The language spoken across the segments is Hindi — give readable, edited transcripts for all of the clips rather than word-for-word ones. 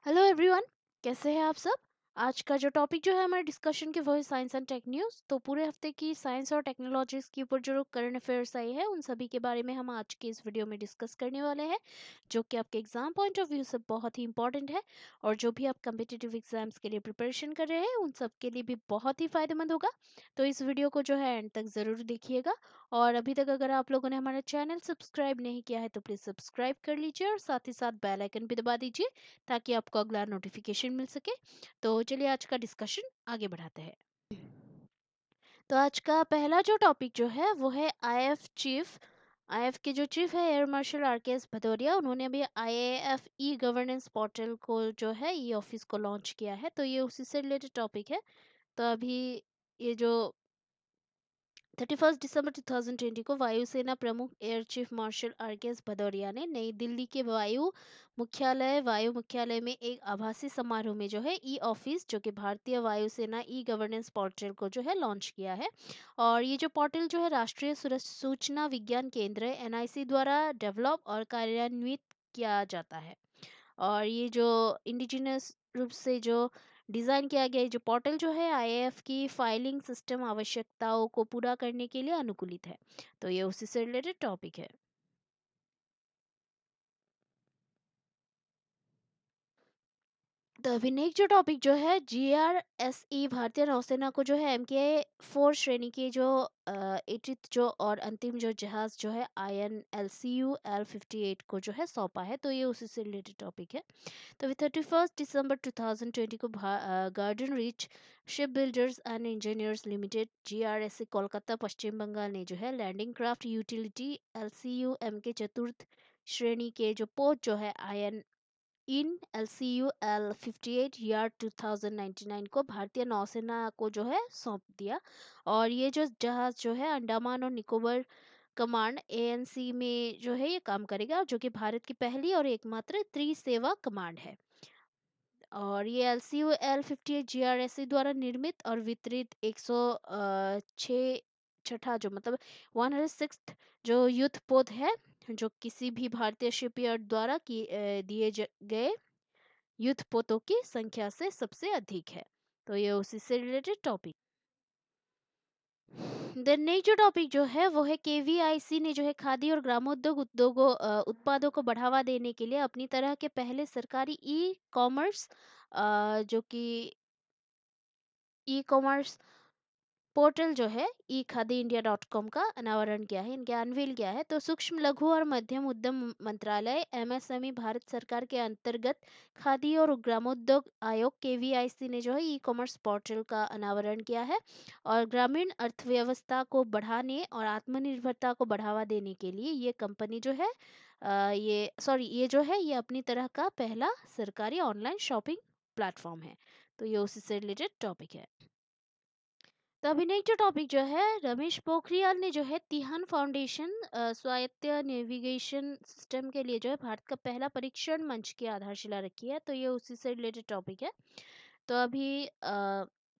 Hello everyone. कैसे हैं आप सब। आज का जो टॉपिक जो है हमारे डिस्कशन की वो है साइंस एंड टेक न्यूज़। तो पूरे हफ्ते की साइंस और टेक्नोलॉजीज के ऊपर जो करंट अफेयर्स आई है उन सभी के बारे में हम आज के इस वीडियो में डिस्कस करने वाले हैं, जो कि आपके एग्जाम पॉइंट ऑफ व्यू से बहुत ही इंपॉर्टेंट है। और जो भी आप कम्पिटिटिव एग्जाम्स के लिए प्रिपरेशन कर रहे हैं उन सब के लिए भी बहुत ही फायदेमंद होगा। तो इस वीडियो को जो है एंड तक ज़रूर देखिएगा। और अभी तक अगर आप लोगों ने हमारा चैनल सब्सक्राइब नहीं किया है तो प्लीज़ सब्सक्राइब कर लीजिए और साथ ही साथ बेल आइकन भी दबा दीजिए ताकि आपको अगला नोटिफिकेशन मिल सके। तो चलिए आज का डिस्कशन आगे बढ़ाते हैं। तो आज का पहला जो टॉपिक जो है वो है आईएएफ चीफ। आईएएफ के जो चीफ है एयर मार्शल आरकेएस भदौरिया, उन्होंने अभी आईएएफ ई गवर्नेंस पोर्टल को जो है ई ऑफिस को लॉन्च किया है। तो ये उसी से रिलेटेड टॉपिक है। तो अभी ये जो 31 दिसंबर 2020 को वायुसेना प्रमुख air chief marshal RKS Bhadauria ने नई दिल्ली के वायु मुख्यालय में एक आभासी समारोह में जो है ई ऑफिस, जो कि भारतीय वायुसेना ई गवर्नेंस पोर्टल को जो है लॉन्च किया है। और ये जो पोर्टल जो है राष्ट्रीय सूचना विज्ञान केंद्र एनआईसी द्वारा डेवलप और कार्यान्वित किया जाता है। और ये जो इंडिजिनस रूप से जो डिज़ाइन किया गया ये जो पोर्टल जो है आईएएफ की फाइलिंग सिस्टम आवश्यकताओं को पूरा करने के लिए अनुकूलित है। तो ये उसी से रिलेटेड टॉपिक है। तो अभी नेक्स्ट जो टॉपिक जो है जीआरएसई भारतीय नौसेना को जो है MK4 श्रेणी के जो 80th जो और अंतिम जो जहाज जो है INLCU L58 को जो है सौंपा है। तो ये उसी से रिलेटेड टॉपिक है। तो अभी 31 दिसंबर 2020 को garden reach ship builders and engineers limited GRSE Kolkata Paschim Bengal ने जो है landing craft utility LCU MK चतुर्थ श्रेणी के जो पोत जो है इन LCU L58 यार्ड 2099 को भारतीय नौसेना को जो है सौंप दिया। और ये जो जहाज जो है अंडमान और निकोबार कमांड ANC में जो है ये काम करेगा, जो कि भारत की पहली और एकमात्र त्रिसेवा कमांड है। और ये LCU L58 GRSE द्वारा निर्मित और वितरित 106 छठा जो मतलब 106th जो युद्ध पोत है, जो किसी भी भारतीय शिपयार्ड द्वारा दिए गए युद्ध पोतों की संख्या से सबसे अधिक है। तो ये उसी से रिलेटेड टॉपिक। देन नेक्स्ट जो टॉपिक जो है वो है KVIC ने जो है खादी और ग्रामोद्योग उत्पादों को बढ़ावा देने के लिए अपनी तरह के पहले सरकारी कॉमर्स जो कि ई-कॉमर्स पोर्टल जो है ई खादी इंडिया .com का अनावरण किया है, इनके अनवील किया है। तो सूक्ष्म लघु और मध्यम उद्यम मंत्रालय MSME भारत सरकार के अंतर्गत खादी और ग्रामोद्योग आयोग KVIC ने जो है ई कॉमर्स पोर्टल का अनावरण किया है। और ग्रामीण अर्थव्यवस्था को बढ़ाने और आत्मनिर्भरता को बढ़ावा देने के लिए ये कंपनी जो है ये जो है ये अपनी तरह का पहला सरकारी ऑनलाइन शॉपिंग प्लेटफॉर्म है। तो ये उसी से रिलेटेड टॉपिक है। तो अभी नेक्स्ट जो टॉपिक जो है रमेश पोखरियाल ने जो है तिहान फाउंडेशन स्वायत्त नेविगेशन सिस्टम के लिए जो है भारत का पहला परीक्षण मंच की आधारशिला रखी है। तो ये उसी से रिलेटेड टॉपिक है। तो अभी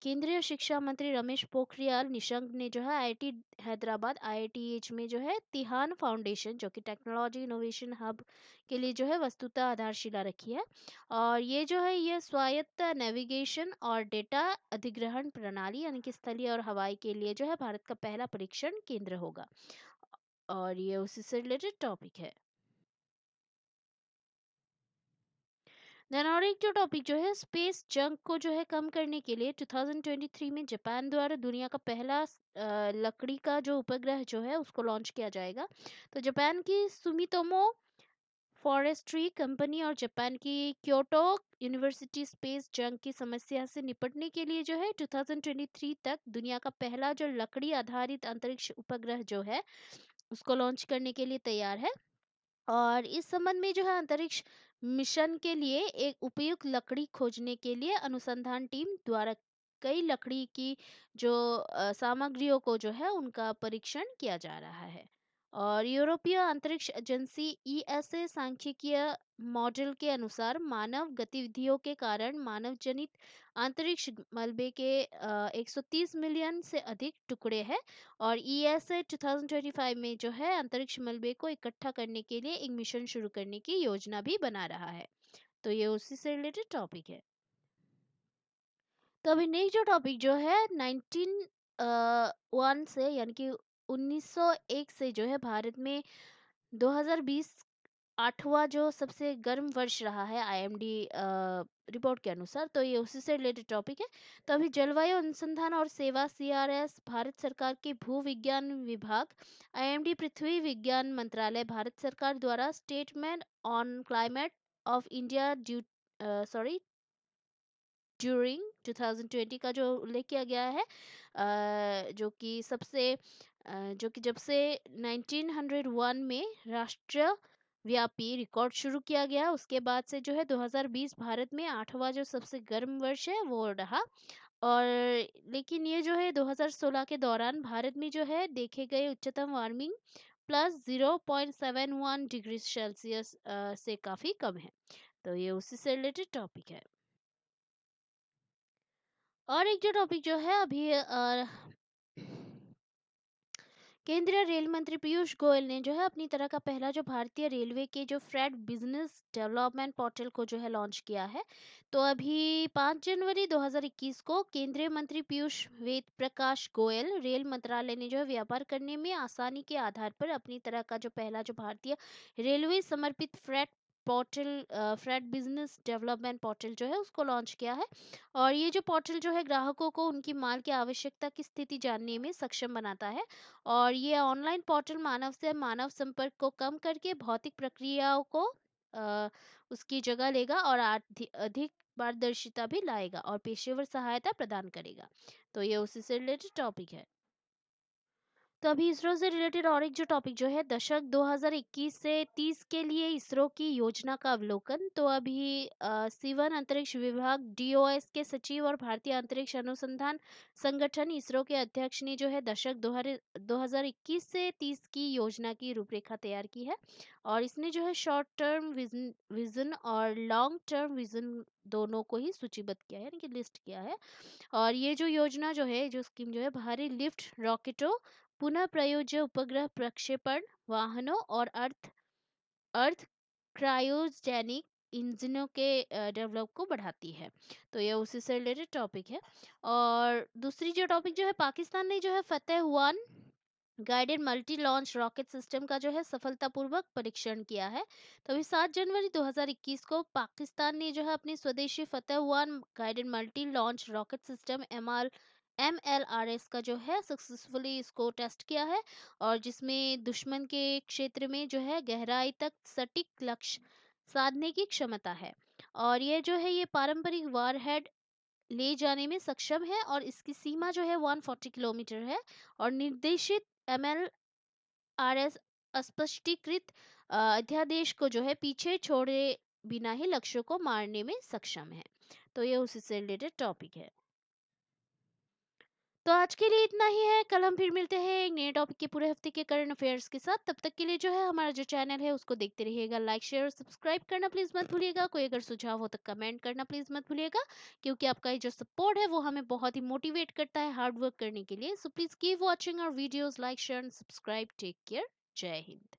केंद्रीय शिक्षा मंत्री रमेश पोखरियाल निशंक ने जो है IIT हैदराबाद IITH में जो है तिहान फाउंडेशन, जो कि टेक्नोलॉजी इनोवेशन हब के लिए जो है वस्तुतः आधारशिला रखी है। और ये जो है ये स्वायत्त नेविगेशन और डेटा अधिग्रहण प्रणाली यानी कि स्थलीय और हवाई के लिए जो है भारत का पहला परीक्षण केंद्र होगा। और ये उसी से रिलेटेड टॉपिक है। देन और एक जो टॉपिक जो है स्पेस जंक को जो है कम करने के लिए 2023 में जापान द्वारा दुनिया का पहला लकड़ी का जो उपग्रह जो है उसको लॉन्च किया जाएगा। तो जापान की सुमितोमो फॉरेस्ट्री कंपनी और जापान की क्योटो यूनिवर्सिटी स्पेस जंक की समस्या से निपटने के लिए जो है 2023 तक दुनिया का पहला जो लकड़ी आधारित अंतरिक्ष उपग्रह जो है उसको लॉन्च करने के लिए तैयार है। और इस संबंध में जो है अंतरिक्ष मिशन के लिए एक उपयुक्त लकड़ी खोजने के लिए अनुसंधान टीम द्वारा कई लकड़ी की जो सामग्रियों को जो है उनका परीक्षण किया जा रहा है। और यूरोपीय अंतरिक्ष एजेंसी ESA सांख्यिकीय मॉडल के अनुसार मानव गतिविधियों के कारण मानव जनित अंतरिक्ष मलबे के 130 मिलियन से अधिक टुकड़े हैं। और ESA 2025 में जो है अंतरिक्ष मलबे को इकट्ठा करने के लिए एक मिशन शुरू करने की योजना भी बना रहा है। तो ये उसी से रिलेटेड टॉपिक है। तो अभी नेक्स्ट जो टॉपिक जो है 1901 से यानी कि 1901 से जो है भारत में 2020 आठवां जो सबसे गर्म वर्ष रहा है आईएमडी रिपोर्ट के अनुसार। तो ये उसी से रिलेटेड टॉपिक है। तो अभी जलवायु अनुसंधान और सेवा सीआरएस भारत सरकार के भू विज्ञान विभाग, आईएमडी पृथ्वी विज्ञान मंत्रालय भारत सरकार द्वारा statement on climate of India sorry during 2020 का जो उल्लेख किया गया है, जो कि जो कि जब से 1901 में राष्ट्र व्यापी रिकॉर्ड शुरू किया गया उसके बाद से जो है 2020 भारत में आठवां जो सबसे गर्म वर्ष है वो रहा। और लेकिन ये जो है 2016 के दौरान भारत में जो है देखे गए उच्चतम वार्मिंग प्लस 0.71 डिग्री सेल्सियस से काफ़ी कम है। तो ये उसी से रिलेटेड टॉपिक है। और एक जो टॉपिक जो है अभी केंद्रीय रेल मंत्री पीयूष गोयल ने जो है अपनी तरह का पहला जो भारतीय रेलवे के जो फ्रेट बिजनेस डेवलपमेंट पोर्टल को जो है लॉन्च किया है। तो अभी 5 जनवरी 2021 को केंद्रीय मंत्री पीयूष वेद प्रकाश गोयल रेल मंत्रालय ने जो है व्यापार करने में आसानी के आधार पर अपनी तरह का जो पहला जो भारतीय रेलवे समर्पित फ्रेट बिजनेस डेवलपमेंट पोर्टल जो है उसको लॉन्च किया है। और ये जो पोर्टल जो है ग्राहकों को उनकी माल की आवश्यकता की स्थिति जानने में सक्षम बनाता है। और ये ऑनलाइन पोर्टल मानव से मानव संपर्क को कम करके भौतिक प्रक्रियाओं को उसकी जगह लेगा और अधिक पारदर्शिता भी लाएगा और पेशेवर सहायता प्रदान करेगा। तो ये उसी से रिलेटेड टॉपिक है। तो अभी इसरो से रिलेटेड और एक जो टॉपिक जो है दशक 2021 से 30 के लिए इसरो की योजना का अवलोकन। तो अभी सीवन अंतरिक्ष विभाग डीओएस के सचिव और भारतीय अंतरिक्ष अनुसंधान संगठन इसरो के अध्यक्ष ने जो है दशक 2021 से 30 की योजना की रूपरेखा तैयार की है। और इसने जो है शॉर्ट टर्म विजन और लॉन्ग टर्म विजन दोनों को ही सूचीबद्ध किया है यानी कि लिस्ट किया है। और ये जो योजना जो है जो स्कीम जो है भारी लिफ्ट रॉकेटों, पुनः प्रयोज्य उपग्रह प्रक्षेपण वाहनों और अर्थ अर्थ क्रायोजेनिक इंजनों के डेवलप को बढ़ाती है। तो ये उसी से रिलेटेड टॉपिक है। और दूसरी जो टॉपिक जो है पाकिस्तान ने जो है Fateh one guided multi launch rocket system का जो है सफलतापूर्वक परीक्षण किया है। तो अभी 7 जनवरी 2021 को पाकिस्तान ने जो है अपनी स्वदेशी Fateh one guided multi launch rocket system MLRS का जो है सक्सेसफुली इसको टेस्ट किया है। और जिसमें दुश्मन के क्षेत्र में जो है गहराई तक सटीक लक्ष्य साधने की क्षमता है। और ये जो है ये पारंपरिक वारहेड ले जाने में सक्षम है और इसकी सीमा जो है 140 किलोमीटर है। और निर्देशित MLRS अस्पष्टीकृत अध्यादेश को जो है पीछे छोड़े बिना ही लक्ष्यों को मारने में सक्षम है। तो ये उसी से रिलेटेड टॉपिक है। तो आज के लिए इतना ही है। कल हम फिर मिलते हैं एक नए टॉपिक के पूरे हफ्ते के करंट अफेयर्स के साथ। तब तक के लिए जो है हमारा जो चैनल है उसको देखते रहिएगा। लाइक शेयर और सब्सक्राइब करना प्लीज मत भूलिएगा। कोई अगर सुझाव हो तो कमेंट करना प्लीज मत भूलिएगा, क्योंकि आपका ये जो सपोर्ट है वो हमें बहुत ही मोटिवेट करता है हार्ड वर्क करने के लिए। So please keep watching our videos, like share and subscribe. Take care. जय हिंद।